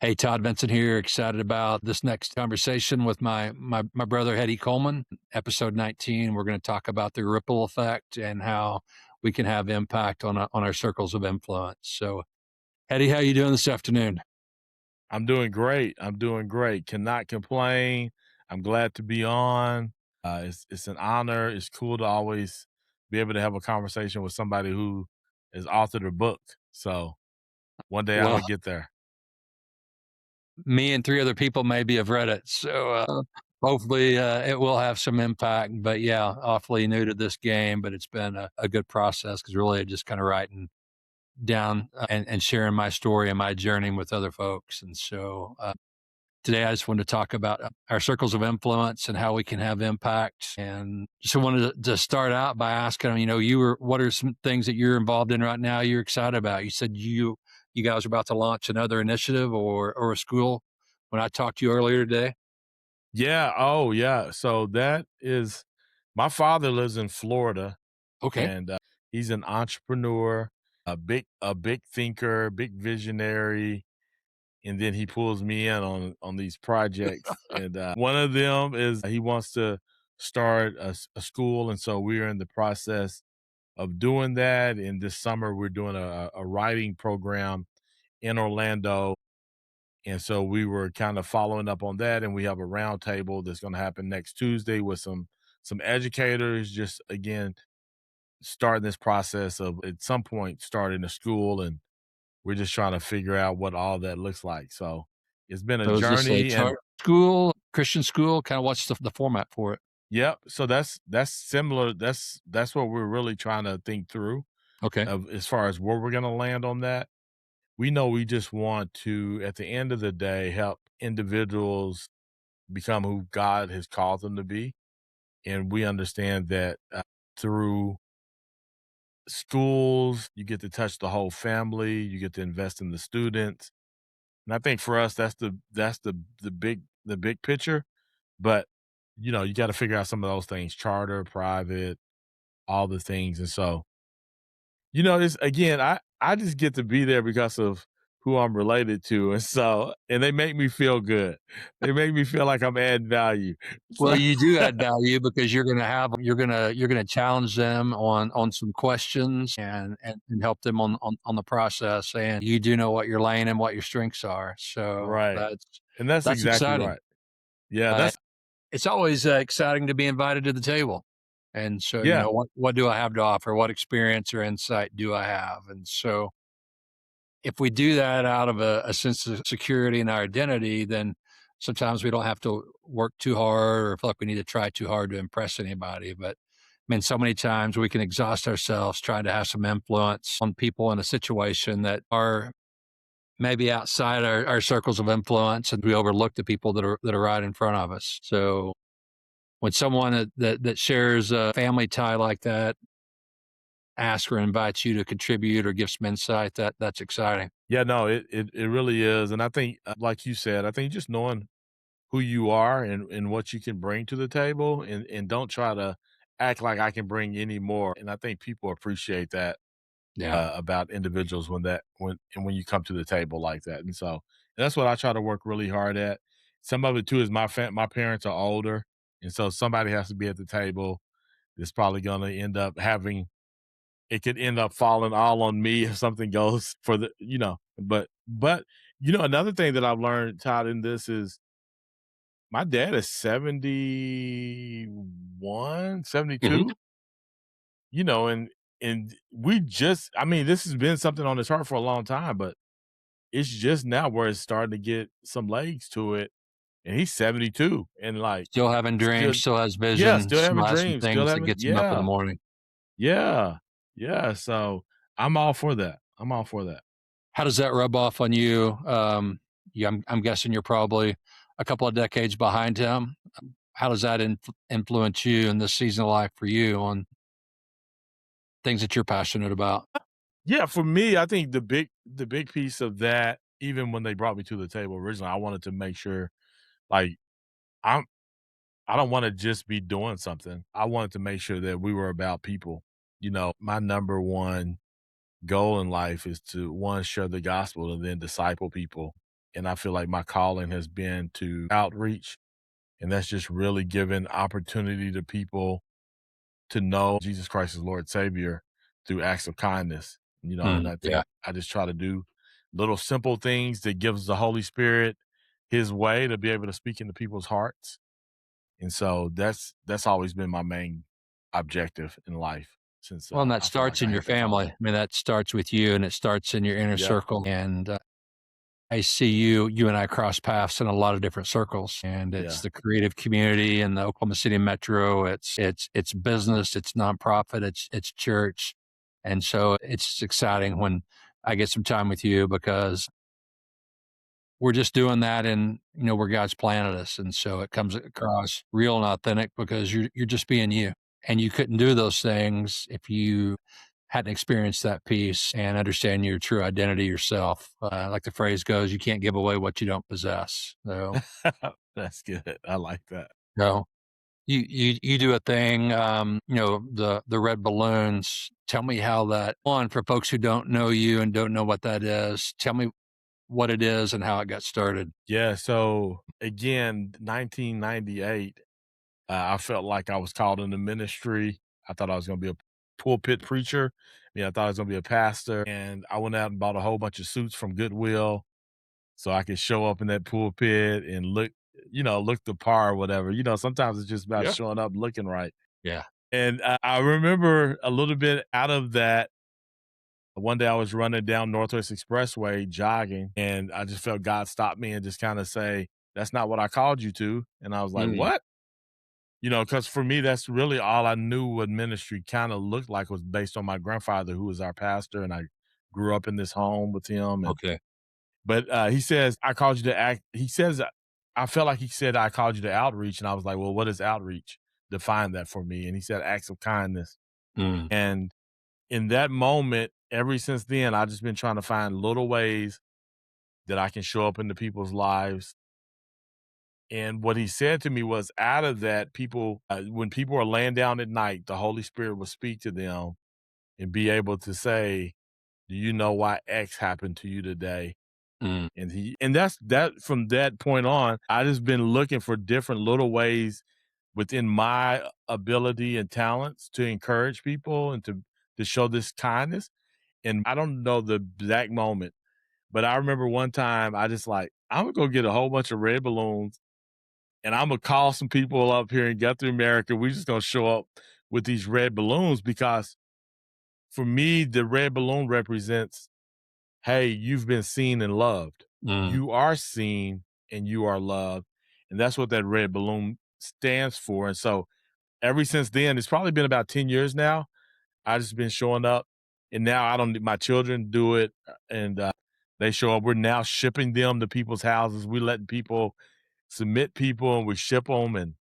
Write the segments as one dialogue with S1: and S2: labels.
S1: Hey, Todd Vinson here. Excited about this next conversation with my brother Heady Coleman. Ep.19, we're going to talk about the ripple effect and how we can have impact on our circles of influence. So, Heady, how you doing this afternoon?
S2: I'm doing great. I'm doing great. Cannot complain. I'm glad to be on. It's an honor. It's cool to always be able to have a conversation with somebody who has authored a book. So one day
S1: Well,
S2: I'll get there.
S1: me and three other people maybe have read it, so hopefully it will have some impact. But yeah, awfully new to this game, but it's been a good process because really just kind of writing down and sharing my story and my journey with other folks. And so today I just wanted to talk about our circles of influence and how we can have impact. And just wanted to start out by asking, what are some things that you're involved in right now you're excited about? You said you guys are about to launch another initiative or a school when I talked to you earlier today.
S2: Yeah. Oh, yeah. So that is my father lives in Florida
S1: Okay.
S2: and he's an entrepreneur, a big thinker, big visionary. And then he pulls me in on these projects, and one of them is he wants to start a school, and so we're in the process of doing that. And this summer, we're doing a writing program in Orlando, and so we were kind of following up on that. And we have a roundtable that's going to happen next Tuesday with some educators, just again starting this process of at some point starting a school, and we're just trying to figure out what all that looks like. So it's been a
S1: So is this a
S2: journey and
S1: church school, Christian school? Kind of what's the format for it?
S2: yep. So that's similar. That's what we're really trying to think through
S1: Okay.
S2: of as far as where we're gonna land on that. We know we just want to, at the end of the day, help individuals become who God has called them to be. And we understand that through schools, you get to touch the whole family, you get to invest in the students. And I think for us, that's the big picture. But you got to figure out some of those things: charter, private, all the things. And so, it's again, I just get to be there because of who I'm related to, and so and they make me feel good. They make me feel like I'm adding value.
S1: Well,
S2: So
S1: you do add value because you're gonna challenge them on some questions and help them on the process. And you do know what your lane and what your strengths are. So
S2: right, and that's
S1: that's
S2: exactly
S1: exciting.
S2: right. Yeah,
S1: Uh,
S2: that's
S1: it's always exciting to be invited to the table. And so,
S2: yeah,
S1: what do I have to offer? What experience or insight do I have? And so, if we do that out of a sense of security and our identity, then sometimes we don't have to work too hard or feel like we need to try too hard to impress anybody. But I mean, so many times we can exhaust ourselves trying to have some influence on people in a situation that are maybe outside our circles of influence, and we overlook the people that are right in front of us. So when someone that shares a family tie like that asks or invites you to contribute or give some insight, that's exciting.
S2: yeah. No, it really is, and I think, like you said, I think just knowing who you are and what you can bring to the table, and don't try to act like I can bring any more. And I think people appreciate that
S1: Yeah.
S2: about individuals when you come to the table like that. And so that's what I try to work really hard at. Some of it too is my parents are older, and so somebody has to be at the table that's probably going to end up having it could end up falling all on me if something goes for but another thing that I've learned, Todd, in this is my dad is 71,
S1: Mhm.
S2: 72. And we just I mean, this has been something on his heart for a long time, but it's just now where it's starting to get some legs to it, and he's 72 and, like,
S1: Still having
S2: still
S1: dreams, still has
S2: yeah,
S1: vision,
S2: still
S1: still
S2: having
S1: has some
S2: dreams, still
S1: things that
S2: having
S1: gets him up in the
S2: yeah,
S1: morning.
S2: yeah, yeah, so I'm all for that. I'm all for that.
S1: How does that rub off on you? Yeah, I'm guessing you're probably a couple of decades behind him. How does that influence you in this season of life for you on things that you're passionate about?
S2: Yeah, for me, I think the big piece of that, even when they brought me to the table originally, I wanted to make sure, like, I'm I don't wanna just be doing something. I wanted to make sure that we were about people. My number one goal in life is to, one, share the gospel and then disciple people. And I feel like my calling has been to outreach, and that's just really giving opportunity to people to know Jesus Christ as Lord Savior through acts of kindness. And I
S1: Yeah.
S2: think I just try to do little simple things that gives the Holy Spirit his way to be able to speak into people's hearts. And so that's always been my main objective in life since
S1: Well, and that
S2: I feel like
S1: starts
S2: I
S1: in your
S2: had the
S1: family.
S2: calling.
S1: I mean, that starts with you and it starts in your inner
S2: Yeah,
S1: circle. And I see you and I cross paths in a lot of different circles. And it's
S2: yeah.
S1: the creative community in the Oklahoma City metro. It's business, it's nonprofit, it's church. And so it's exciting when I get some time with you because we're just doing that in, where God's planted us. And so it comes across real and authentic because you're just being you. And you couldn't do those things if you hadn't experienced that peace and understand your true identity yourself. Like the phrase goes, you can't give away what you don't possess.
S2: That's good. I like that.
S1: So you do a thing, the red balloons. Tell me how that one for folks who don't know you and don't know what that is. Tell me what it is and how it got started.
S2: Yeah, so again, 1998, I felt like I was called into ministry. I thought I was gonna be a pulpit preacher. I thought I was gonna be a pastor, and I went out and bought a whole bunch of suits from Goodwill so I could show up in that pulpit and look the par or whatever. Sometimes it's just about
S1: Yeah.
S2: showing up looking right.
S1: Yeah.
S2: And I remember a little bit out of that. One day I was running down Northwest Expressway jogging, and I just felt God stop me and just kind of say, "That's not what I called you to." And I was like,
S1: Mm,
S2: "What?" Because for me, that's really all I knew what ministry kind of looked like was based on my grandfather, who was our pastor, and I grew up in this home with him.
S1: okay.
S2: But he says, "I called you to act." He says, I felt like he said, "I called you to outreach," and I was like, "Well, what is outreach? Define that for me." And he said, "Acts of kindness."
S1: Mm,
S2: And in that moment, ever since then, I've just been trying to find little ways that I can show up into people's lives. And what he said to me was, out of that, when people are laying down at night, the Holy Spirit will speak to them and be able to say, "Do you know why X happened to you today?"
S1: mm,
S2: And that's that. From that point on, I just been looking for different little ways within my ability and talents to encourage people and to show this kindness. And I don't know the exact moment, but I remember one time I just like, I'm gonna go get a whole bunch of red balloons and I'm gonna call some people up here in Guthrie, America. We're just gonna show up with these red balloons because for me, the red balloon represents, hey, you've been seen and loved.
S1: mm.
S2: You are seen and you are loved. And that's what that red balloon stands for. And so ever since then, it's probably been about 10 years now. I just been showing up, and now I don't. My children do it, and they show up. We're now shipping them to people's houses. We letting people submit people, and we ship them, and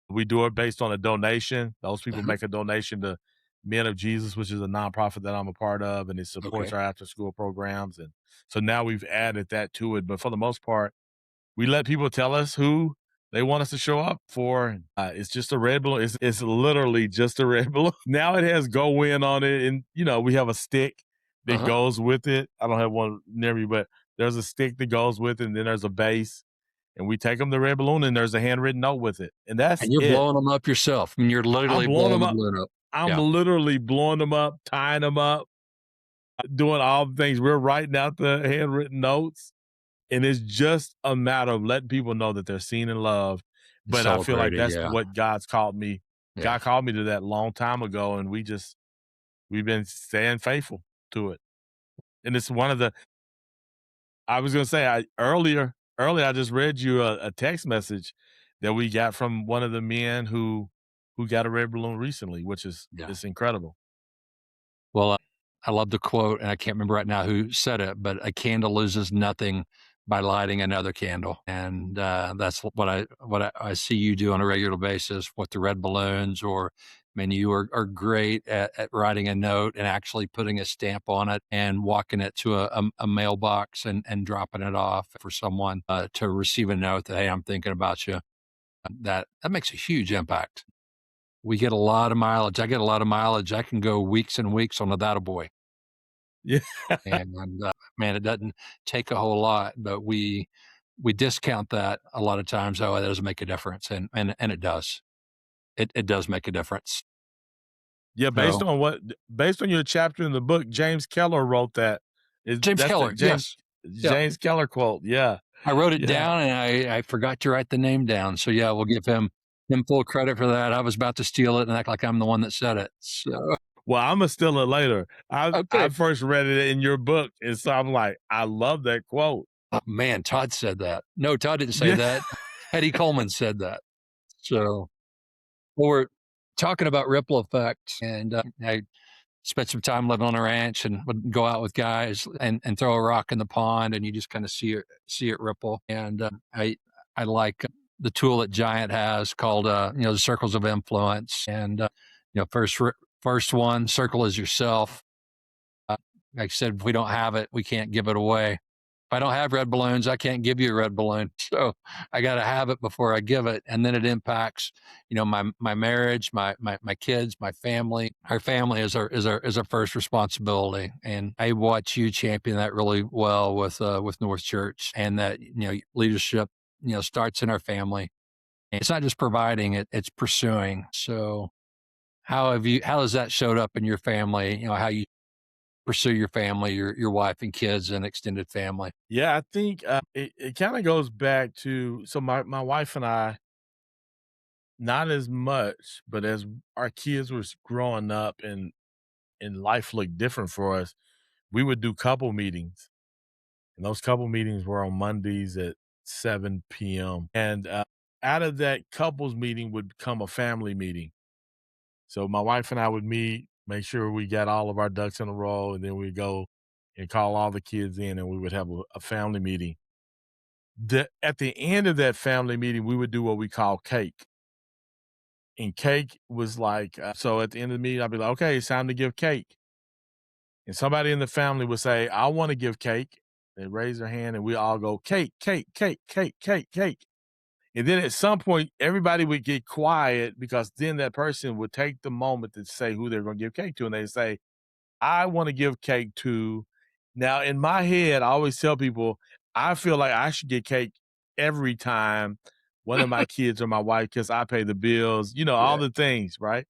S2: we do it based on a donation. Those people make a donation to Men of Jesus, which is a nonprofit that I'm a part of, and it supports
S1: Okay.
S2: our after school programs. And so now we've added that to it. But for the most part, we let people tell us who they want us to show up for. It's just a red balloon. It's literally just a red balloon. Now it has "Go In" on it, and we have a stick that
S1: Uh-huh.
S2: goes with it. I don't have one near me, but there's a stick that goes with it, and then there's a base. And we take them the red balloon, and there's a handwritten note with it, and that's
S1: And you're
S2: it.
S1: blowing them up yourself. I mean, you're
S2: I'm
S1: literally
S2: blowing
S1: blowing
S2: them
S1: the
S2: up.
S1: balloon up.
S2: I'm
S1: Yeah.
S2: literally blowing them up, tying them up, doing all the things. We're writing out the handwritten notes. And it's just a matter of letting people know that they're seen and loved. But I feel like
S1: Celebrated.
S2: that's
S1: Yeah.
S2: what God's called me.
S1: Yeah.
S2: God called me to that long time ago, and we've been staying faithful to it. And it's one of the I was gonna say earlier I just read you a text message that we got from one of the men who got a red balloon recently, which is
S1: Yeah.
S2: it's incredible.
S1: Well, I love the quote, and I can't remember right now who said it, but a candle loses nothing by lighting another candle, and that's what I see you do on a regular basis with the red balloons. Or, I mean, you are great at writing a note and actually putting a stamp on it and walking it to a mailbox and dropping it off for someone to receive a note that, hey, I'm thinking about you. That makes a huge impact. We get a lot of mileage. I get a lot of mileage. I can go weeks and weeks on a that a boy.
S2: Yeah.
S1: And man, it doesn't take a whole lot, but we discount that a lot of times. Oh, that doesn't make a difference, and it does. It does make a difference.
S2: Yeah,
S1: So
S2: based on your chapter in the book, James Keller wrote that.
S1: James
S2: That's the
S1: Keller, yes, yeah.
S2: James Keller quote. Yeah.
S1: I wrote it
S2: Yeah.
S1: down and I forgot to write the name down. So yeah, we'll give him full credit for that. I was about to steal it and act like I'm the one that said it. So
S2: Well, Imma steal it later. I
S1: okay.
S2: first read it in your book, and so I'm like, I love that quote.
S1: Oh man, Todd said that. No, Todd didn't say
S2: Yeah.
S1: that. Heady Coleman said that. So well, we're talking about ripple effects, and I spent some time living on a ranch and would go out with guys and throw a rock in the pond, and you just kind of see it ripple. And I like the tool that Giant has called the circles of influence. And first one circle is yourself. Like I said, if we don't have it, we can't give it away. If I don't have red balloons, I can't give you a red balloon. So I got to have it before I give it, and then it impacts, my marriage, my kids, my family. Our family is our first responsibility, and I watch you champion that really well with North Church, and that leadership starts in our family. And it's not just providing it; it's pursuing. So how has that showed up in your family? How you pursue your family, your wife and kids and extended family.
S2: Yeah, I think, it kinda goes back to, so my wife and I, not as much, but as our kids was growing up and life looked different for us, we would do couple meetings, and those couple meetings were on Mondays at 7 p.m., and, out of that couples meeting would come a family meeting. So my wife and I would meet, make sure we got all of our ducks in a row, and then we'd go and call all the kids in, and we would have a family meeting. At the end of that family meeting, we would do what we call cake. And cake was like, so at the end of the meeting, I'd be like, okay, it's time to give cake. And somebody in the family would say, I want to give cake. They raise their hand and we all go, cake, cake, cake, cake, cake, cake. And then at some point, everybody would get quiet because then that person would take the moment to say who they're going to give cake to. And they say, I want to give cake to. Now, in my head, I always tell people, I feel like I should get cake every time one of my kids or my wife, because I pay the bills, all
S1: Yeah.
S2: the things, right?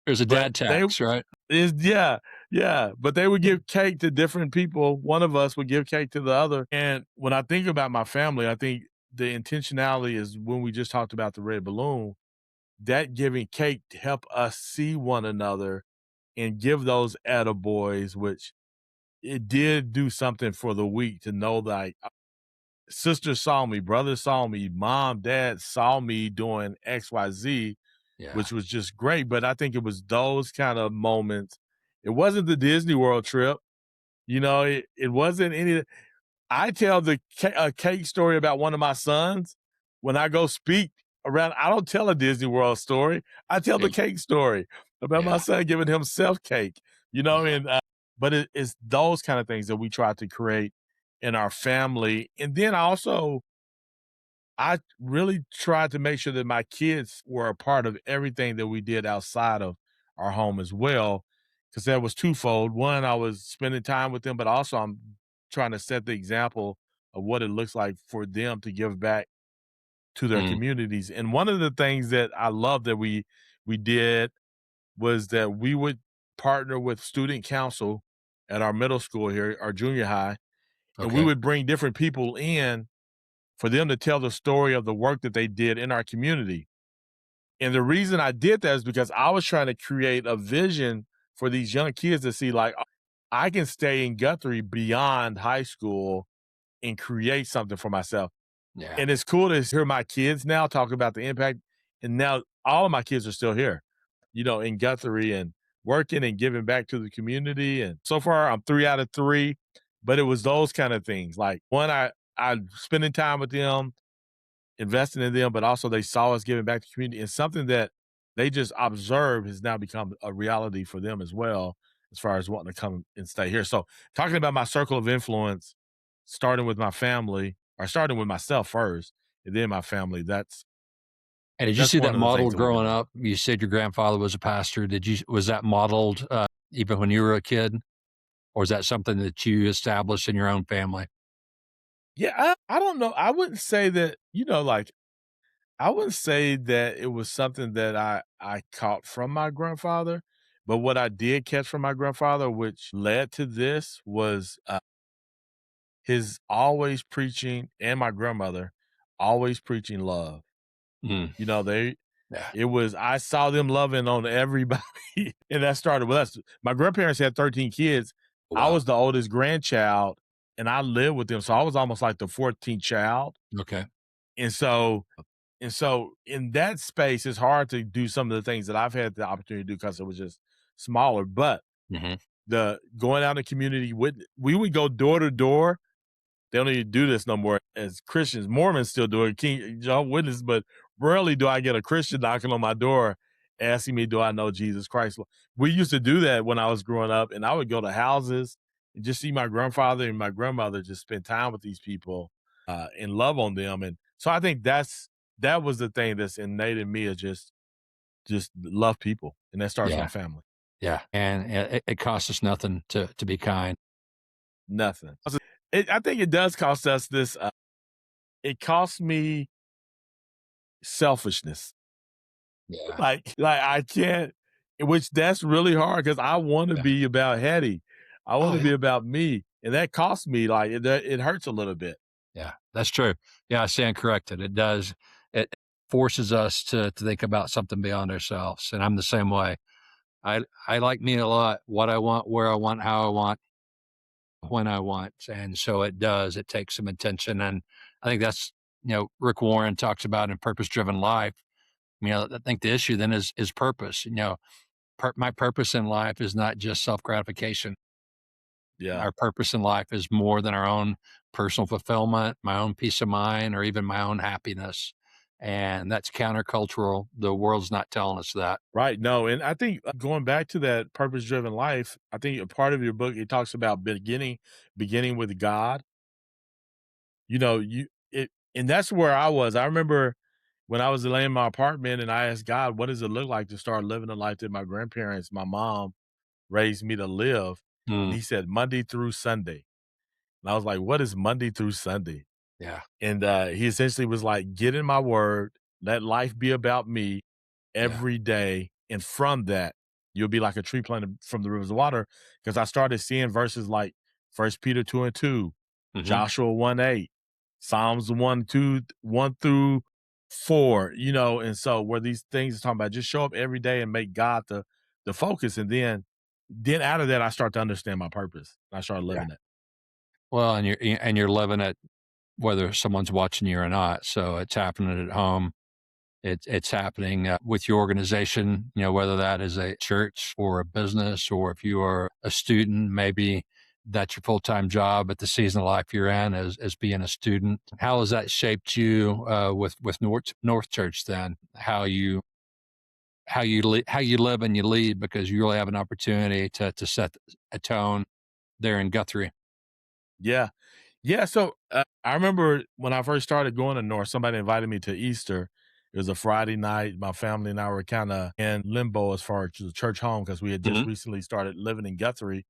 S1: There's a
S2: But
S1: dad
S2: they
S1: tax, right?
S2: is yeah, yeah. But they would give cake to different people. One of us would give cake to the other. And when I think about my family, I think the intentionality is when we just talked about the red balloon, that giving cake to help us see one another and give those attaboys, which it did do something for the week to know that, like, sister saw me, brother saw me, mom, dad saw me doing XYZ,
S1: Yeah.
S2: which was just great. But I think it was those kind of moments. It wasn't the Disney World trip. It wasn't any. I tell a cake story about one of my sons when I go speak around. I don't tell a Disney World story. I tell the
S1: Okay.
S2: cake story about my
S1: Yeah.
S2: son giving himself cake.
S1: Yeah.
S2: And but it's those kind of things that we try to create in our family. And then I really tried to make sure that my kids were a part of everything that we did outside of our home as well, because that was twofold. One, I was spending time with them, but also I'm trying to set the example of what it looks like for them to give back to their
S1: Mm,
S2: communities. And one of the things that I love that we did was that we would partner with student council at our middle school here, our junior high, and we
S1: okay.
S2: would bring different people in for them to tell the story of the work that they did in our community. And the reason I did that is because I was trying to create a vision for these young kids to see, like, I can stay in Guthrie beyond high school and create something for myself.
S1: Yeah.
S2: And it's cool to hear my kids now talk about the impact. And now all of my kids are still here, in Guthrie and working and giving back to the community. And so far, I'm 3 out of 3. But it was those kind of things. Like, one, I spending time with them, investing in them, but also they saw us giving back to the community, and something that they just observed has now become a reality for them as well, as far as wanting to come and stay here. So talking about my circle of influence, starting with my family, or starting with myself first, and then my family,
S1: And did you
S2: that's
S1: see
S2: one
S1: that
S2: of the things
S1: modeled
S2: that we've been
S1: growing
S2: doing.
S1: up? You said your grandfather was a pastor. Was that modeled even when you were a kid? or is that something that you established in your own family?
S2: Yeah, I don't know. I wouldn't say that, like, I wouldn't say that it was something that I caught from my grandfather, but what I did catch from my grandfather, which led to this, was his always preaching, and my grandmother always preaching love.
S1: Mm,
S2: You know, they
S1: yeah.
S2: it was I saw them loving on everybody, and that started with us. My grandparents had 13 kids. I
S1: Wow.
S2: was the oldest grandchild, and I lived with them, so I was almost like the 14th child.
S1: Okay.
S2: And so in that space, it's hard to do some of the things that I've had the opportunity to do because it was just smaller. But
S1: Hmm.
S2: the going out in the community with we would go door to door. They don't even do this no more as Christians. Mormons still do it, King Jehovah's Witness, but rarely do I get a Christian knocking on my door asking me, do I know Jesus Christ? We used to do that when I was growing up, and I would go to houses and just see my grandfather and my grandmother just spend time with these people and love on them. And so I think that was the thing that's innate in me, is just love people, and that starts in
S1: Yeah.
S2: our family.
S1: Yeah. And it costs us nothing to be kind.
S2: Nothing. I think it does cost us this. It costs me selfishness.
S1: Yeah.
S2: Like I can't, which that's really hard because I want to
S1: Yeah.
S2: be about Hetty. I want
S1: Oh,
S2: to
S1: yeah.
S2: be about me, and that costs me. Like it hurts a little bit.
S1: Yeah. That's true. Yeah. I stand corrected. It does. It forces us to think about something beyond ourselves. And I'm the same way. I like me a lot, what I want, where I want, how I want, when I want. And so it does. It takes some intention. And I think that's, Rick Warren talks about in Purpose Driven Life. I think the issue then is purpose. My purpose in life is not just self gratification.
S2: Yeah.
S1: Our purpose in life is more than our own personal fulfillment, my own peace of mind, or even my own happiness. And that's countercultural. The world's not telling us that.
S2: Right. No, and I think going back to that purpose driven life, I think a part of your book it talks about beginning with God. You it and that's where I was. I remember when I was laying in my apartment and I asked God, what does it look like to start living the life that my grandparents, my mom raised me to live? And
S1: Mm,
S2: he said Monday through Sunday. And I was like, what is Monday through Sunday?
S1: yeah.
S2: And he essentially was like, get in my word, let life be about me
S1: Yeah.
S2: every day. And from that, you'll be like a tree planted from the rivers of water. Because I started seeing verses like First Peter 2:2,
S1: Hmm.
S2: Joshua 1:8, Psalms 1 through 4, and so where these things are talking about just show up every day and make God the focus. And then out of that, I start to understand my purpose. I start
S1: Yeah.
S2: living it.
S1: Well, and you're living it whether someone's watching you or not. So it's happening at home. It's happening with your organization, whether that is a church or a business, or if you are a student, maybe that's your full-time job at the season of life you're in as being a student. How has that shaped you with North Church then? How you live and you lead, because you really have an opportunity to set a tone there in Guthrie.
S2: Yeah. Yeah, so, I remember when I first started going to North, somebody invited me to Easter. It was a Friday night. My family and I were kinda in limbo as far as the church home because we had just
S1: Hmm.
S2: recently started living in Guthrie.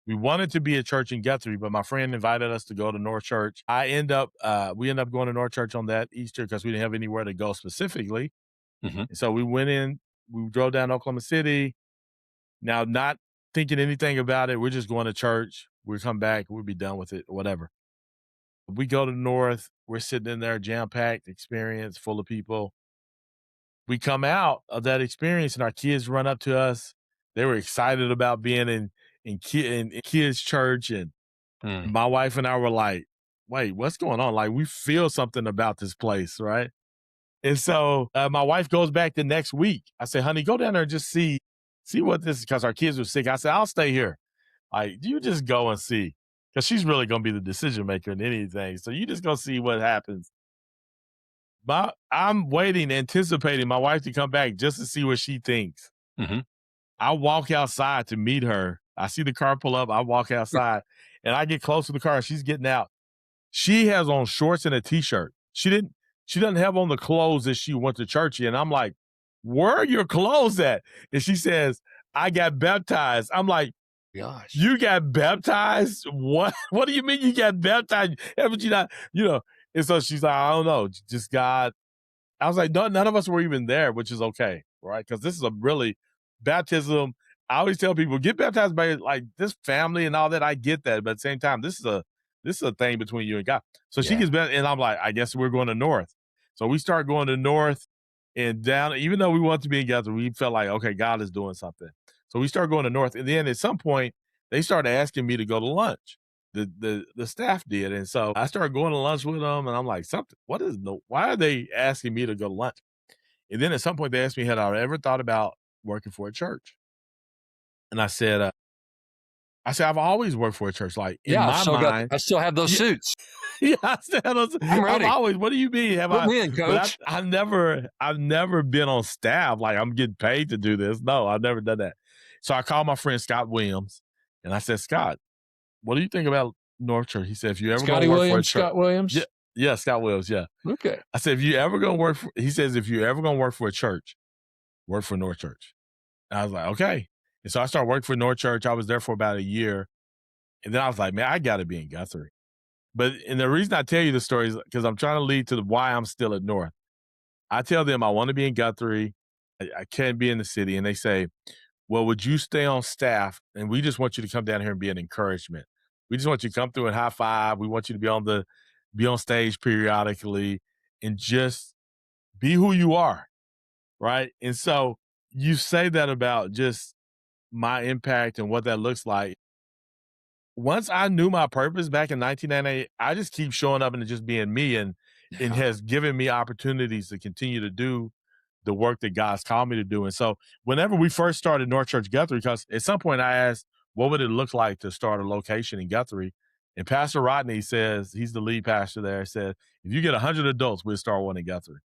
S2: We wanted to be a church in Guthrie, but my friend invited us to go to North Church. We ended up going to North Church on that Easter because we didn't have anywhere to go specifically,
S1: Hmm.
S2: and so we drove down to Oklahoma City. Now, not thinking anything about it, we're just going to church. We'll come back, we'll be done with it, whatever. We go to North, we're sitting in there, jam-packed experience, full of people. We come out of that experience and our kids run up to us. They were excited about being in kids' church, and
S1: Mm.
S2: my wife and I were like, "Wait, what's going on?" Like, we feel something about this place, right? And so, my wife goes back the next week. I say, "Honey, go down there and just see what this is," 'cause our kids were sick. I said, "I'll stay here. Like, you just go and see, because she's really gonna be the decision maker in anything. So you just go see what happens." I'm waiting, anticipating my wife to come back just to see what she thinks.
S1: Hmm.
S2: I walk outside to meet her. I see the car pull up. I walk outside and I get close to the car. She's getting out. She has on shorts and a t-shirt. She doesn't have on the clothes that she went to church in. I'm like, where are your clothes at? And she says, I got baptized. I'm like,
S1: Gosh.
S2: You got baptized? What? What do you mean you got baptized? Haven't you not, you know? And so she's like, I don't know, just God. I was like, no, none of us were even there, which is okay, right? Because this is a really baptism. I always tell people, get baptized by like this family and all that. I get that, but at the same time, this is a thing between you and God. So she
S1: Yeah.
S2: gets baptized, and I'm like, I guess we're going to North. So we start going to North and down. Even though we want to be together, we felt like, okay, God is doing something. So we start going to North, and then at some point, they started asking me to go to lunch. The staff did, and so I started going to lunch with them, and I'm like, something. What is no? Why are they asking me to go to lunch? And then at some point, they asked me, had I ever thought about working for a church? And I said, I've always worked for a church. Like in
S1: Yeah,
S2: my mind,
S1: I still have those
S2: yeah,
S1: suits.
S2: yeah. I said,
S1: I'm
S2: I've
S1: ready.
S2: always. What do you mean? Have
S1: Put
S2: I?
S1: me in,
S2: But
S1: coach.
S2: I've never been on staff. Like I'm getting paid to do this. No, I've never done that. So I called my friend Scott Williams, and I said, Scott, what do you think about North Church? He said, if you ever going to
S1: Scotty
S2: work for a
S1: Williams,
S2: church,
S1: Scott
S2: yeah,
S1: Williams.
S2: yeah, Scott Williams, yeah.
S1: Okay.
S2: I said, if you ever going to work for, he says, if you ever going to work for a church, work for North Church. And I was like, okay. And so I started working for North Church. I was there for about a year. And then I was like, man, I got to be in Guthrie. But, and the reason I tell you the story is because I'm trying to lead to the why I'm still at North. I tell them I want to be in Guthrie. I can't be in the city. And they say, well, would you stay on staff? And we just want you to come down here and be an encouragement. We just want you to come through and high five. We want you to be on stage periodically and just be who you are. Right. And so you say that about just my impact and what that looks like. Once I knew my purpose back in 1998, I just keep showing up and just being me, and it
S1: Yeah.
S2: has given me opportunities to continue to do the work that God's called me to do. And so whenever we first started North Church Guthrie, because at some point I asked, what would it look like to start a location in Guthrie? And Pastor Rodney says, he's the lead pastor there, said, if you get 100 adults, we'll start one in Guthrie.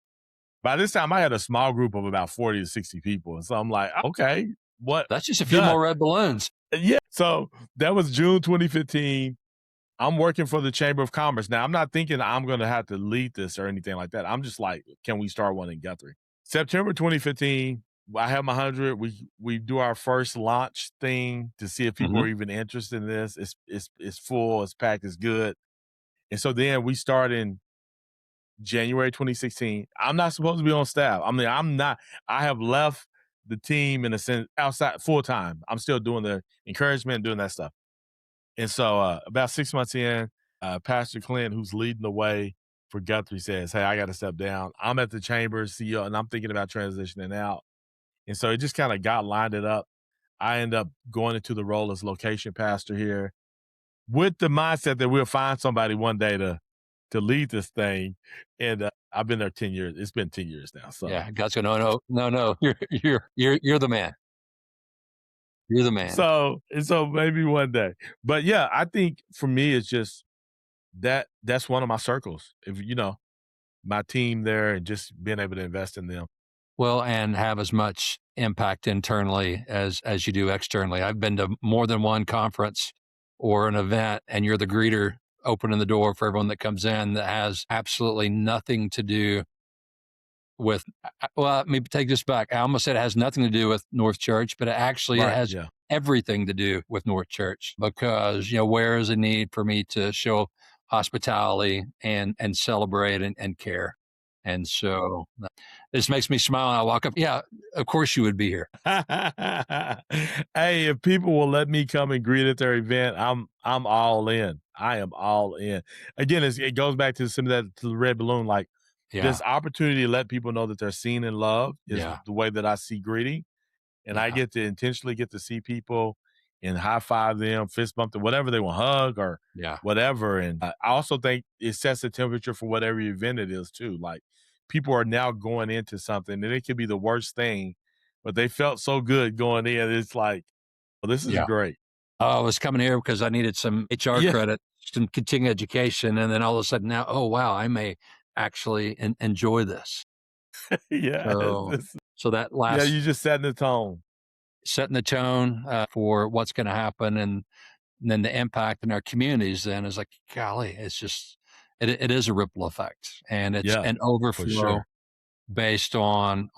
S2: By this time, I had a small group of about 40 to 60 people. And so I'm like, okay, what?
S1: That's just a few
S2: Done.
S1: more red balloons.
S2: Yeah. So that was June 2015. I'm working for the Chamber of Commerce. Now, I'm not thinking I'm going to have to lead this or anything like that. I'm just like, can we start one in Guthrie? September 2015, I have my 100. We do our first launch thing to see if people are
S1: Mhm.
S2: even interested in this. It's full, it's packed, it's good. And so then we start in January 2016. I'm not supposed to be on staff. I mean, I'm not. I have left the team in a sense outside full time. I'm still doing the encouragement, doing that stuff. And so about 6 months in, Pastor Clint, who's leading the way for Guthrie, says, hey, I got to step down. I'm at the chamber CEO, and I'm thinking about transitioning out. And so it just kind of got lined it up. I end up going into the role as location pastor here with the mindset that we'll find somebody one day to lead this thing. And I've been there 10 years. It's been 10 years now. So,
S1: Yeah. God's going, no, no, no, no. You're the man. You're the man.
S2: so maybe one day. But yeah, I think for me, it's just that's one of my circles. If my team there and just being able to invest in them.
S1: Well, and have as much impact internally as you do externally. I've been to more than one conference or an event, and you're the greeter opening the door for everyone that comes in that has absolutely nothing to do with, well, let me take this back. I almost said it has nothing to do with North Church, but it
S2: Right.
S1: has
S2: Yeah.
S1: everything to do with North Church, because, where is a need for me to show hospitality and celebrate and care. And so this makes me smile when I walk up. Yeah, of course you would be here.
S2: Hey, if people will let me come and greet at their event, I'm all in. I am all in. Again, it goes back to some of that to the red balloon. Like
S1: Yeah,
S2: this opportunity to let people know that they're seen and loved is
S1: yeah,
S2: the way that I see greeting. And I
S1: yeah,
S2: get to intentionally get to see people and high five them, fist bump them, whatever they want, hug or
S1: yeah,
S2: whatever. And I also think it sets the temperature for whatever event it is too. Like people are now going into something and it could be the worst thing, but they felt so good going in. It's like, well, this is
S1: yeah.
S2: great.
S1: Oh, I was coming here because I needed some HR
S2: Yeah.
S1: credit, some continuing education, and then all of a sudden now, oh wow, I may actually enjoy this.
S2: Yeah.
S1: So, so that
S2: Yeah.
S1: last
S2: You just setting the tone.
S1: setting the tone for what's going to happen, and then the impact in our communities. Then is like, golly, it's just it is a ripple effect, and it's
S2: Yeah,
S1: an
S2: for
S1: overflow
S2: sure.
S1: based on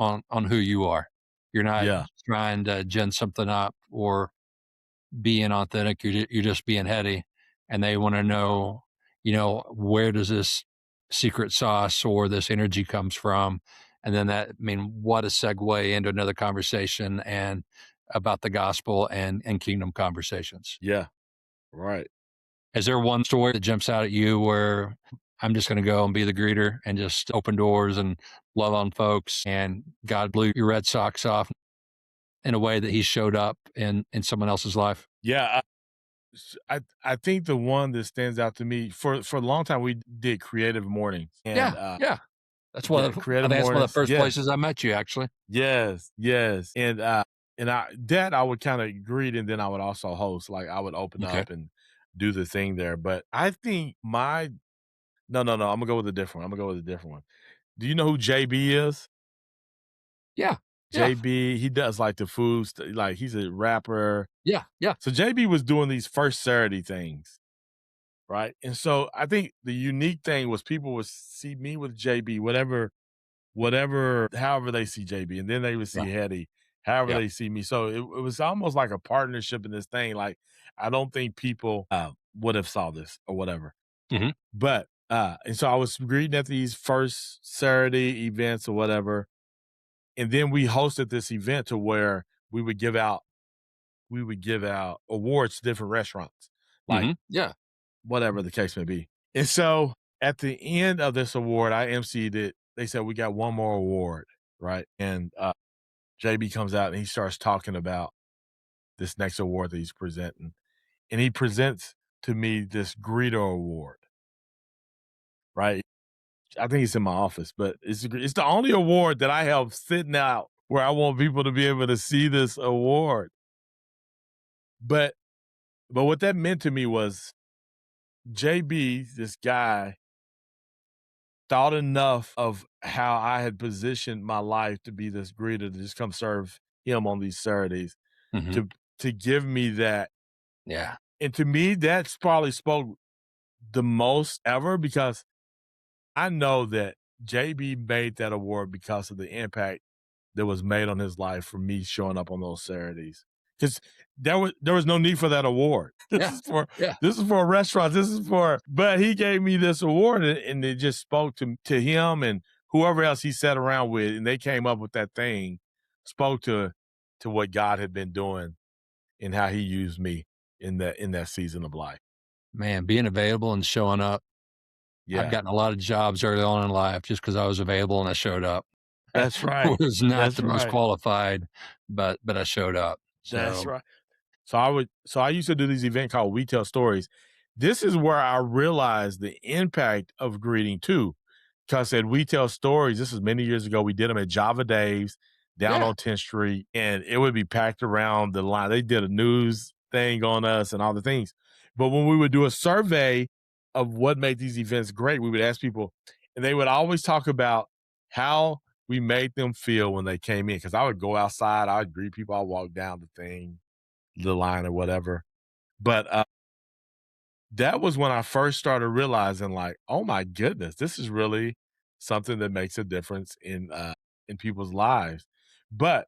S1: who you are. You're not
S2: Yeah.
S1: trying to gin something up or being authentic. You're just being heady, and they want to know, where does this secret sauce or this energy comes from, and then that, I mean, what a segue into another conversation and about the gospel and kingdom conversations.
S2: Yeah, right.
S1: Is there one story that jumps out at you where I'm just going to go and be the greeter and just open doors and love on folks, and God blew your Red Sox off in a way that He showed up in someone else's life?
S2: Yeah, I think the one that stands out to me for a long time, we did creative mornings and,
S1: Yeah, yeah. That's one
S2: yeah,
S1: of the I
S2: creative
S1: think that's one of the
S2: mornings.
S1: first
S2: Yeah.
S1: places I met you, actually.
S2: Yes, yes, and I would kinda greet and then I would also host, like, I would open
S1: Okay.
S2: up and do the thing there, but I think my no, no, no, Imma go with a different one, Imma go with a different one. Do you know who JB is?
S1: Yeah, yeah,
S2: JB, he does, like, the food like, he's a rapper.
S1: yeah, yeah.
S2: So JB was doing these First Saturday things, right? And so I think the unique thing was people would see me with JB, however they see JB, and then they would
S1: Yeah,
S2: see Hetty, however
S1: yeah.
S2: they see me. So it was almost like a partnership in this thing. Like I don't think people would have saw this or whatever.
S1: Mhm,
S2: But and so I was greeting at these first Saturday events or whatever, and then we hosted this event to where we would give out awards to different restaurants, like
S1: mhm, yeah,
S2: whatever the case may be. And so at the end of this award, I emceed it. They said we got one more award, right? And JB comes out and he starts talking about this next award that he's presenting. And he presents to me this Greeter Award, right? I think it's in my office, but it's the only award that I have sitting out where I want people to be able to see this award. But what that meant to me was JB, this guy, thought enough of how I had positioned my life to be this greeter to just come serve him on these Saturdays
S1: mhm,
S2: to give me that.
S1: yeah,
S2: And to me, that's probably spoke the most ever because I know that JB made that award because of the impact that was made on his life from me showing up on those Saturdays. Because there was no need for that award.
S1: yeah, yeah.
S2: This is for a restaurant. This is for but he gave me this award and it just spoke to him and whoever else he sat around with, and they came up with that thing, spoke to what God had been doing and how he used me in that season of life.
S1: Man, being available and showing up. I've
S2: Yeah.
S1: gotten a lot of jobs early on in life just because I was available and I showed up.
S2: That's right.
S1: Was not
S2: That's
S1: the most
S2: right.
S1: qualified, but I showed up.
S2: That's
S1: So,
S2: right. So I used to do these event called We Tell Stories. This is where I realized the impact of greeting too. Cause at We Tell Stories, this is many years ago, we did them at Java Dave's down
S1: yeah,
S2: on 10th Street, and it would be packed around the line. They did a news thing on us and all the things. But when we would do a survey of what made these events great, we would ask people, and they would always talk about how we made them feel when they came in. Cause I would go outside, I would greet people, I walk down the thing, the line or whatever. But that was when I first started realizing, like, oh my goodness, this is really something that makes a difference in people's lives. But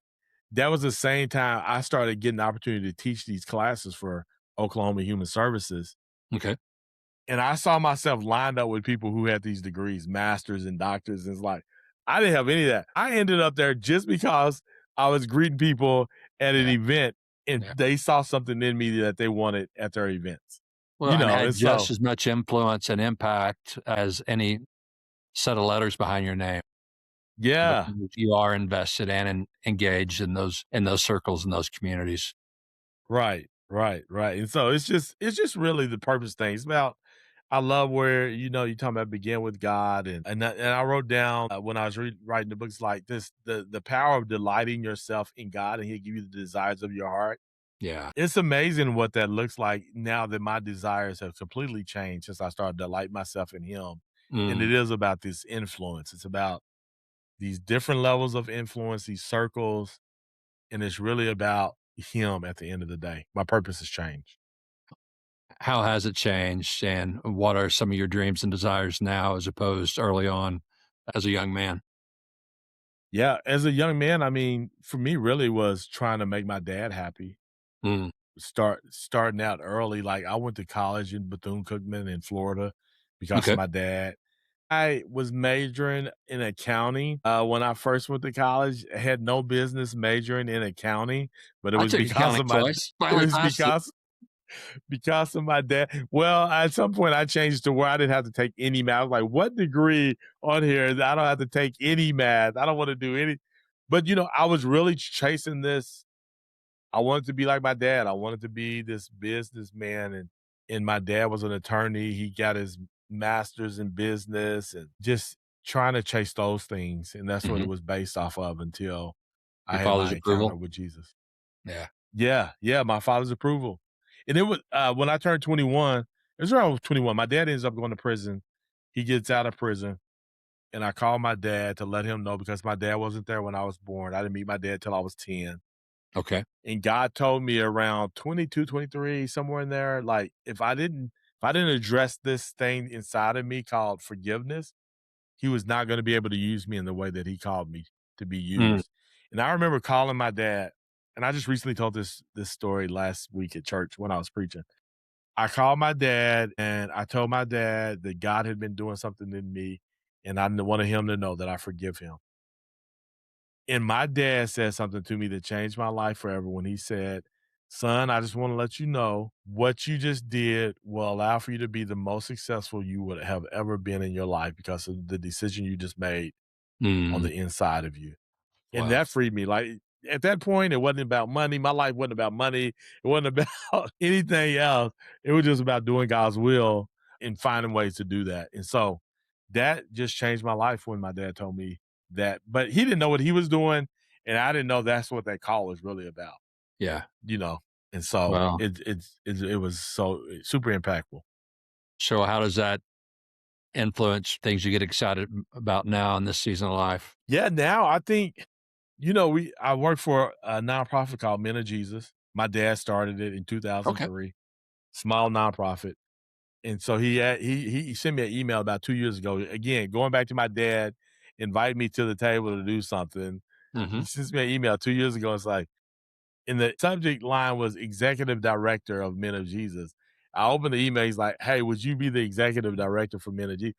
S2: that was the same time I started getting the opportunity to teach these classes for Oklahoma Human Services.
S1: okay.
S2: And I saw myself lined up with people who had these degrees, masters and doctors. And it's like, I didn't have any of that. I ended up there just because I was greeting people at an
S1: Yeah,
S2: event and
S1: yeah.
S2: they saw something in me that they wanted at their events,
S1: Well, and had
S2: and
S1: just
S2: so
S1: as much influence and impact as any set of letters behind your name
S2: yeah,
S1: because you are invested and engaged in those circles, in those communities.
S2: right, right, right. And so it's just really the purpose thing. It's about I love where you talking about begin with God and I wrote down when I was writing the books like this the power of delighting yourself in God and He'll give you the desires of your heart.
S1: Yeah.
S2: It's amazing what that looks like now that my desires have completely changed since I started to delight myself in Him. And it
S1: Mm.
S2: is about this influence. It's about these different levels of influence, these circles, and it's really about Him at the end of the day. My purpose has changed.
S1: How has it changed, and what are some of your dreams and desires now as opposed early on as a young man?
S2: Yeah, as a young man, I mean, for me, really was trying to make my dad happy.
S1: Mm.
S2: starting out early. Like, I went to college in Bethune-Cookman in Florida because of
S1: Okay.
S2: my dad. I was majoring in accounting, when I first went to college. I had no business majoring in accounting, but it
S1: I
S2: was
S1: took
S2: because
S1: accounting
S2: of my
S1: twice,
S2: it
S1: finally
S2: was
S1: passed it.
S2: because of my dad. Well, at some point, I changed to where I didn't have to take any math. I was like, "What degree on here is I don't have to take any math? I don't wanna do any." But, I was really chasing this. I wanted to be like my dad. I wanted to be this businessman, and my dad was an attorney. He got his master's in business and just trying to chase those things, and that's what it
S1: Mhm.
S2: was based off of until I
S1: Your
S2: had
S1: father's
S2: my encounter
S1: approval?
S2: with Jesus.
S1: Yeah.
S2: Yeah, yeah, my father's approval. And it was, when I turned 21, it was around 21, my dad ends up going to prison. He gets out of prison, and I called my dad to let him know because my dad wasn't there when I was born. I didn't meet my dad till I was 10.
S1: Okay.
S2: And God told me around 22, 23, somewhere in there, like, if I didn't address this thing inside of me called forgiveness, he was not gonna be able to use me in the way that he called me to be
S1: Mm.
S2: used. And I remember calling my dad, and I just recently told this story last week at church when I was preaching. I called my dad, and I told my dad that God had been doing something in me, and I wanted him to know that I forgive him. And my dad said something to me that changed my life forever when he said, "Son, I just wanna let you know what you just did will allow for you to be the most successful you would have ever been in your life because of the decision you just made on
S1: Mm.
S2: the inside of you." And
S1: Wow.
S2: that freed me. Like, at that point, it wasn't about money. My life wasn't about money. It wasn't about anything else. It was just about doing God's will and finding ways to do that. And so that just changed my life when my dad told me that. But he didn't know what he was doing, and I didn't know that's what that call was really about,
S1: Yeah.
S2: you know. And so
S1: Well,
S2: it was so super impactful.
S1: so how does that influence things you get excited about now in this season of life?
S2: Yeah, now I think, I work for a nonprofit called Men of Jesus. My dad started it in
S1: Okay.
S2: 2003, small nonprofit. And so he sent me an email about 2 years ago. Again, going back to my dad, invite me to the table to do something.
S1: Mhm.
S2: He sends me an email 2 years ago. It's like, and the subject line was executive director of Men of Jesus. I opened the email. He's like, "Hey, would you be the executive director for Men of Jesus?"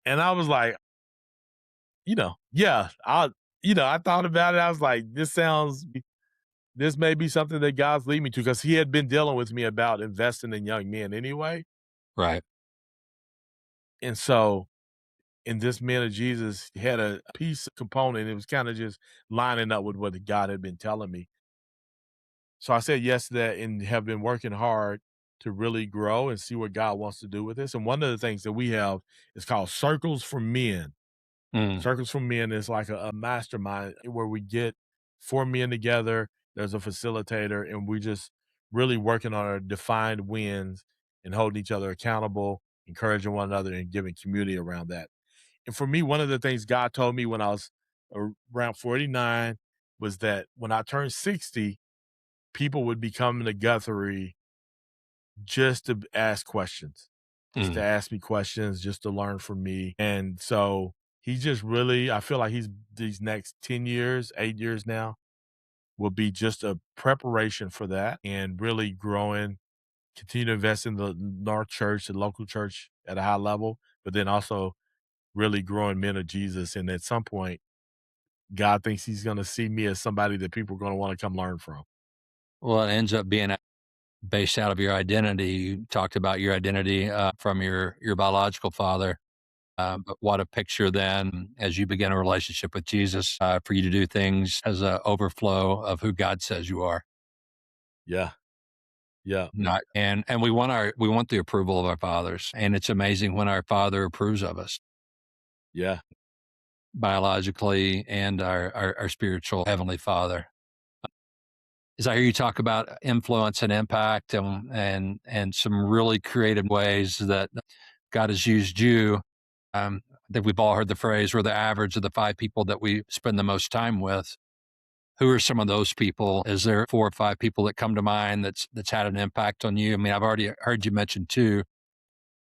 S2: And I was like, yeah, I thought about it. I was like, this may be something that God's leading me to because he had been dealing with me about investing in young men anyway.
S1: Right.
S2: And so in this Man of Jesus had a piece component. It was kind of just lining up with what God had been telling me. So I said yes to that and have been working hard to really grow and see what God wants to do with this. And one of the things that we have is called Circles for Men.
S1: Mm.
S2: Circles for Men is like a mastermind where we get 4 men together. There's a facilitator, and we just really working on our defined wins and holding each other accountable, encouraging one another, and giving community around that. And for me, one of the things God told me when I was around 49 was that when I turned 60, people would be coming to Guthrie just to ask questions, just to
S1: Mm.
S2: ask me questions, just to learn from me. And so he just really, I feel like he's these next 10 years, 8 years now, will be just a preparation for that and really growing, continue to invest in the North Church, the local church at a high level, but then also really growing Men of Jesus. And at some point, God thinks he's going to see me as somebody that people are going to want to come learn from.
S1: Well, it ends up being based out of your identity. You talked about your identity from your biological father, but what a picture then as you begin a relationship with Jesus for you to do things as an overflow of who God says you are.
S2: Yeah. Yeah.
S1: Not and we want the approval of our fathers, and it's amazing when our father approves of us
S2: Yeah.
S1: biologically and our spiritual heavenly father. As I hear you talk about influence and impact and some really creative ways that God has used you, I think we've all heard the phrase, we're the average of the 5 people that we spend the most time with. Who are some of those people? Is there 4 or 5 people that come to mind that's had an impact on you? I mean, I've already heard you mention two,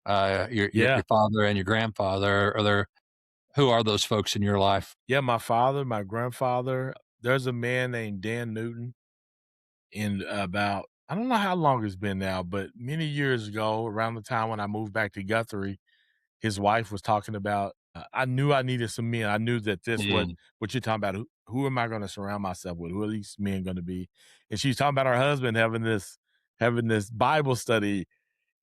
S1: your
S2: Yeah.
S1: father and your grandfather. Who are those folks in your life?
S2: Yeah. My father, my grandfather, there's a man named Dan Newton. in about, I don't know how long it's been now, but many years ago, around the time when I moved back to Guthrie, his wife was talking about, I knew I needed some men. I knew that this
S1: Mm.
S2: what you're talking about, who am I gonna surround myself with? Who are these men gonna be? And she's talking about her husband having this Bible study,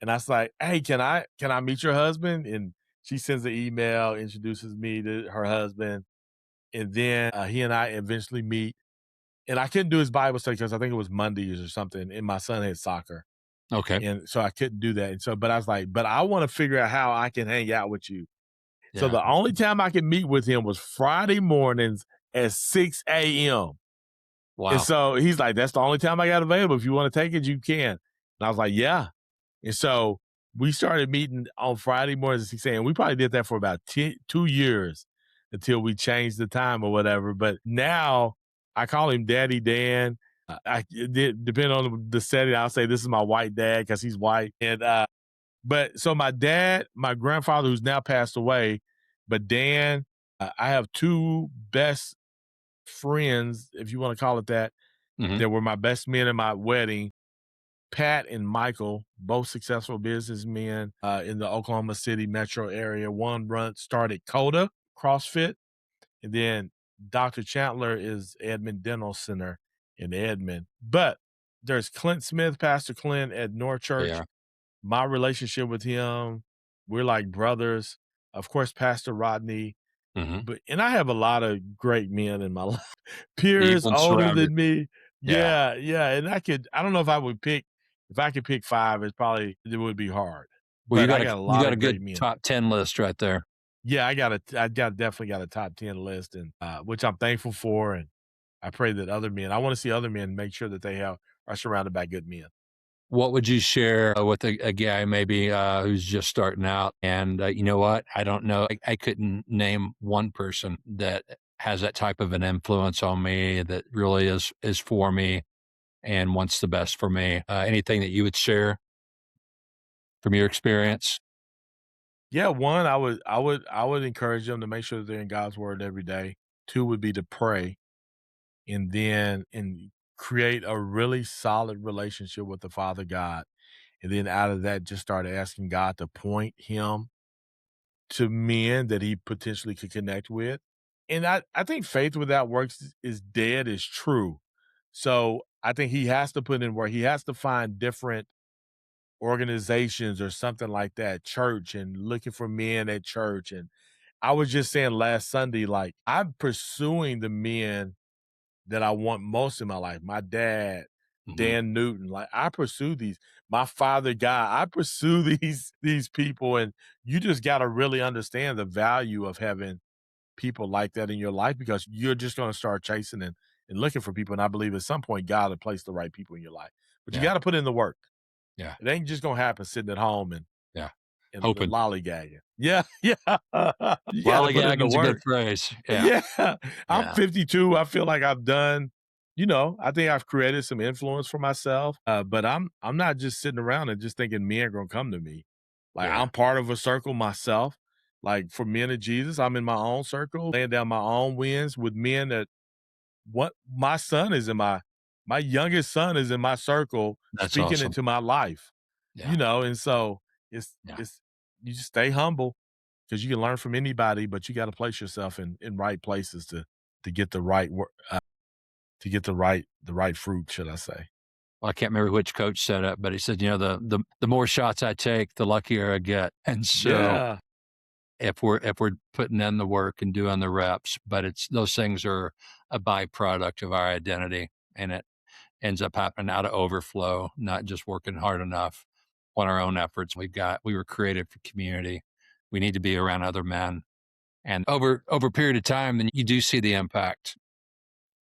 S2: and I was like, "Hey, can I meet your husband?" And she sends an email, introduces me to her husband, and then, he and I eventually meet, and I couldn't do his Bible study because I think it was Mondays or something, and my son had soccer,
S1: Okay.
S2: and so I couldn't do that, and so but I was like, "But I wanna figure out how I can hang out with you." So
S1: Yeah.
S2: the only time I could meet with him was Friday mornings at 6 AM. And
S1: Wow.
S2: so he's like, "That's the only time I got available. If you wanna take it, you can." And I was like, "Yeah." And so we started meeting on Friday mornings at 6 AM. We probably did that for about 2 years until we changed the time or whatever. But now I call him Daddy Dan. Depending on the setting, I'll say this is my white dad because he's white. And but so my dad, my grandfather, who's now passed away, but Dan, I have two best friends, if you want to call it that,
S1: Hmm.
S2: that were my best men in my wedding. Pat and Michael, both successful businessmen in the Oklahoma City metro area. One started Coda CrossFit, and then Dr. Chandler is Edmond Dental Center in Edmond. But there's Clint Smith, Pastor Clint at North Church.
S1: Yeah.
S2: My relationship with him, we're like brothers. Of course, Pastor Rodney,
S1: Hmm.
S2: but and I have a lot of great men in my life,
S1: You've
S2: peers
S1: been
S2: older
S1: surrounded.
S2: than me.
S1: Yeah.
S2: Yeah, yeah, and I don't know if I could pick 5, it would be hard,
S1: Well,
S2: but I got a
S1: you
S2: lot
S1: got a
S2: of great
S1: good
S2: men.
S1: top 10 list right there.
S2: Yeah, definitely got a top 10 list, and, which I'm thankful for, and I pray that I wanna see other men make sure that are surrounded by good men.
S1: What would you share with a guy maybe who's just starting out? And you know what? I don't know. I couldn't name one person that has that type of an influence on me that really is for me and wants the best for me. Anything that you would share from your experience?
S2: Yeah, one, I would encourage them to make sure that they're in God's word every day. 2 would be to pray, and create a really solid relationship with the Father God. And then out of that, just start asking God to point him to men that he potentially could connect with. And I think faith without works is dead is true. So I think he has to put in work. He has to find different organizations or something like that, church, and looking for men at church. And I was just saying last Sunday, like, I'm pursuing the men that I want most in my life. My dad,
S1: Hmm.
S2: Dan Newton, like, I pursue these. My father, guy, I pursue these people, and you just got to really understand the value of having people like that in your life because you're just going to start chasing and looking for people. And I believe at some point God will place the right people in your life, but you
S1: Yeah.
S2: got to put in the work.
S1: Yeah.
S2: It ain't just going to happen sitting at home
S1: Yeah.
S2: and
S1: Hoping.
S2: lollygagging. Yeah, yeah. You got to put in the
S1: Lollygagging's a good
S2: work.
S1: phrase. Yeah.
S2: Yeah, I'm
S1: Yeah.
S2: 52. I feel like I've done, I think I've created some influence for myself. But I'm not just sitting around and just thinking men are gonna come to me. Like
S1: Yeah.
S2: I'm part of a circle myself. Like for men of Jesus, I'm in my own circle, laying down my own wins with men that what my son is in my youngest son is in my circle,
S1: That's
S2: speaking
S1: awesome.
S2: into my life.
S1: Yeah.
S2: And so
S1: Yeah.
S2: it's you just stay humble because you can learn from anybody, but you got to place yourself in right places to get the right work, to get the right fruit, should I say?
S1: Well, I can't remember which coach said it, but he said, the more shots I take, the luckier I get. And so
S2: Yeah,
S1: if we're putting in the work and doing the reps, but it's those things are a byproduct of our identity, and it ends up happening out of overflow, not just working hard enough on our own efforts. We were created for community. We need to be around other men, and over a period of time, then you do see the impact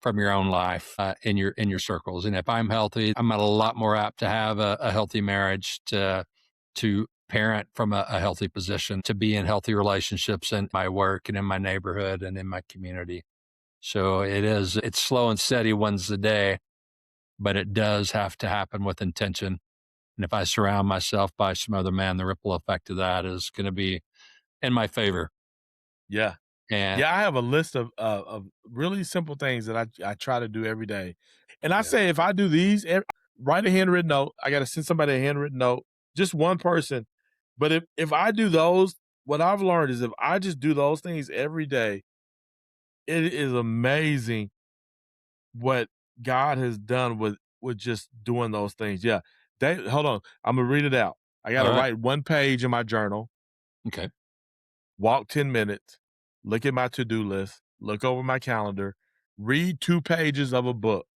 S1: from your own life in your circles. And if I'm healthy, I'm a lot more apt to have a healthy marriage, to parent from a healthy position, to be in healthy relationships in my work and in my neighborhood and in my community. So it's slow and steady wins the day, but it does have to happen with intention. And if I surround myself by some other man, the ripple effect of that is going to be in my favor.
S2: yeah,
S1: And
S2: yeah. I have a list of really simple things that I try to do every day. And I
S1: Yeah.
S2: say, if I do these, write a handwritten note. I got to send somebody a handwritten note, just one person. But if I do those, what I've learned is if I just do those things every day, it is amazing what God has done with just doing those things. Yeah. Hold on. I'm gonna read it out. I
S1: All
S2: gotta
S1: right.
S2: write one page in my journal,
S1: Okay.
S2: walk 10 minutes, look at my to-do list, look over my calendar, read 2 pages of a book,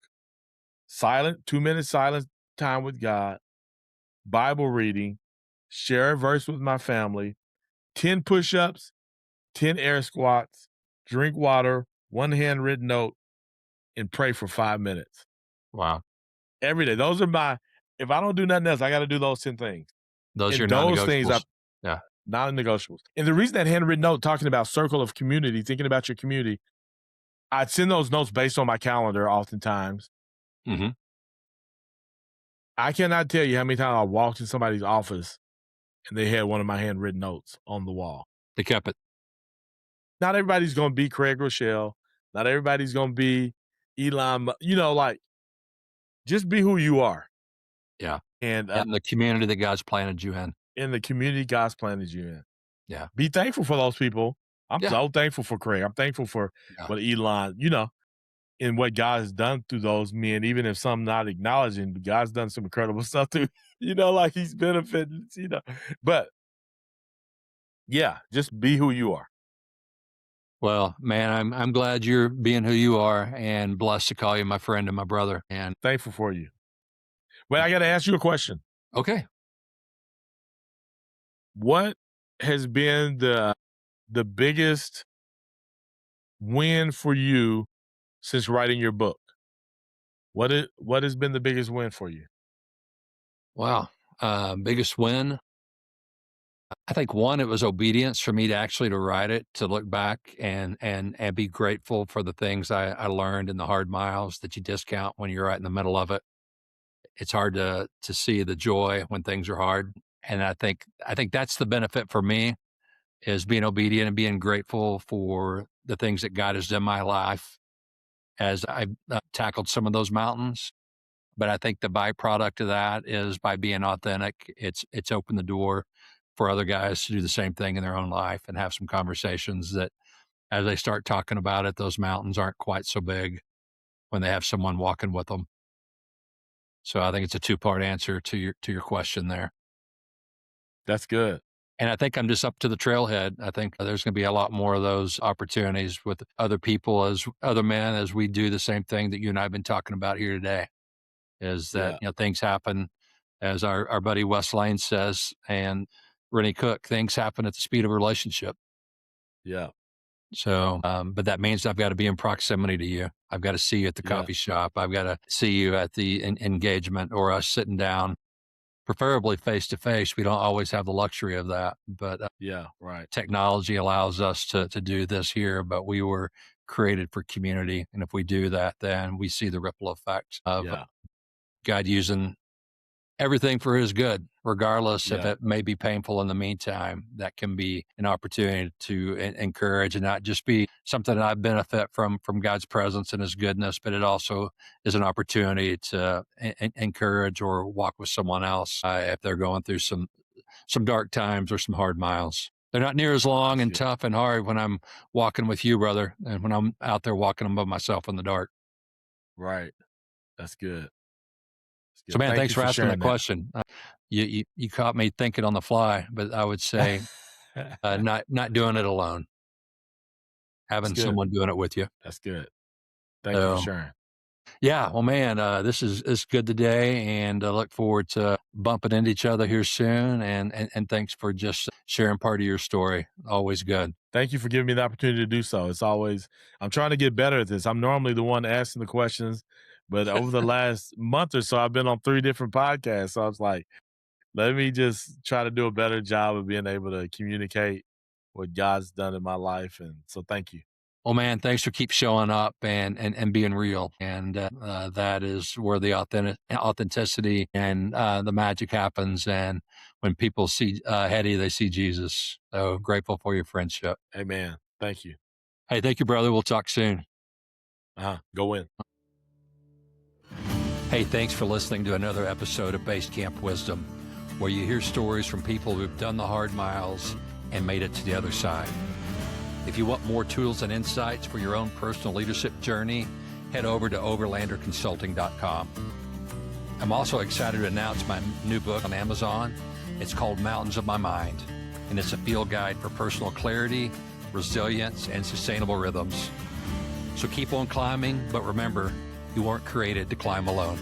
S2: 2 minutes silent time with God, Bible reading, share a verse with my family, 10 push-ups, 10 air squats, drink water, one handwritten note, and pray for 5 minutes.
S1: Wow.
S2: Every day. Those are my if I don't do nothing else, I gotta do those 10 things.
S1: Those are
S2: And
S1: your
S2: those things
S1: non-negotiables.
S2: are
S1: Yeah.
S2: non-negotiables. And the reason that handwritten note talking about circle of community, thinking about your community, I'd send those notes based on my calendar oftentimes.
S1: Mhm.
S2: I cannot tell you how many times I walked in somebody's office and they had one of my handwritten notes on the wall.
S1: They kept it.
S2: Not everybody's gonna be Craig Rochelle. Not everybody's gonna be Elon, like, just be who you are.
S1: Yeah.
S2: And,
S1: And the community that God's planted you in.
S2: in the community God's planted you in.
S1: Yeah.
S2: Be thankful for those people. I'm
S1: Yeah.
S2: so thankful for Craig. I'm thankful for
S1: Yeah.
S2: what Elon, and what God has done through those men, even if some not acknowledging, but God's done some incredible stuff too, like he's benefited. But yeah, just be who you are.
S1: Well, man, I'm glad you're being who you are and blessed to call you my friend and my brother. And
S2: Thankful for you. Well, I got to ask you a question.
S1: okay.
S2: What has been the biggest win for you since writing your book? What has been the biggest win for you?
S1: Wow. Biggest win. I think one, it was obedience for me to actually to write it, to look back and be grateful for the things I learned in the hard miles that you discount when you're right in the middle of it. It's hard to see the joy when things are hard. And I think that's the benefit for me is being obedient and being grateful for the things that God has done in my life as I've tackled some of those mountains. But I think the byproduct of that is by being authentic, it's opened the door for other guys to do the same thing in their own life and have some conversations that as they start talking about it, those mountains aren't quite so big when they have someone walking with them. So I think it's a two-part answer to your question there.
S2: That's good.
S1: And I think I'm just up to the trailhead. I think there's going to be a lot more of those opportunities with other people as other men as we do the same thing that you and I have been talking about here today. Is that
S2: Yeah.
S1: things happen, as our buddy Wes Lane says, and Rennie Cook, things happen at the speed of a relationship.
S2: Yeah.
S1: So, but that means I've got to be in proximity to you. I've got to see you at the
S2: Yeah.
S1: coffee shop. I've got to see you at the engagement or us sitting down, preferably face to face. We don't always have the luxury of that, but
S2: Yeah. Right.
S1: technology allows us to do this here. But we were created for community, and if we do that, then we see the ripple effect of
S2: Yeah.
S1: God using everything for his good, regardless if
S2: Yeah.
S1: it may be painful in the meantime. That can be an opportunity to encourage and not just be something that I benefit from God's presence and his goodness, but it also is an opportunity to encourage or walk with someone else if they're going through some dark times or some hard miles. They're not near as long
S2: That's
S1: and
S2: good.
S1: tough and hard when I'm walking with you, brother, and when I'm out there walking them by myself in the dark.
S2: Right. That's good. That's
S1: So,
S2: good.
S1: man,
S2: Thank
S1: thanks
S2: you
S1: for
S2: for
S1: asking that
S2: sharing that.
S1: question. You caught me thinking on the fly, but I would say not doing it alone,
S2: That's
S1: having
S2: good.
S1: someone doing it with you.
S2: That's good. Thank you for
S1: So,
S2: sharing.
S1: yeah, well, man, this is good today, and I look forward to bumping into each other here soon. And thanks for just sharing part of your story. Always good.
S2: Thank you for giving me the opportunity to do so. I'm trying to get better at this. I'm normally the one asking the questions, but over the last month or so, I've been on 3 different podcasts. So I was like, let me just try to do a better job of being able to communicate what God's done in my life. And so thank you.
S1: Well, man, thanks for keep showing up and being real. And that is where the authenticity and the magic happens. And when people see Heady, they see Jesus. So grateful for your friendship.
S2: Amen. Thank you.
S1: Hey, thank you, brother. We'll talk soon.
S2: Go win.
S1: Hey, thanks for listening to another episode of Base Camp Wisdom, where you hear stories from people who've done the hard miles and made it to the other side. If you want more tools and insights for your own personal leadership journey, head over to overlanderconsulting.com. I'm also excited to announce my new book on Amazon. It's called Mountains of My Mind, and it's a field guide for personal clarity, resilience, and sustainable rhythms. So keep on climbing, but remember, you weren't created to climb alone.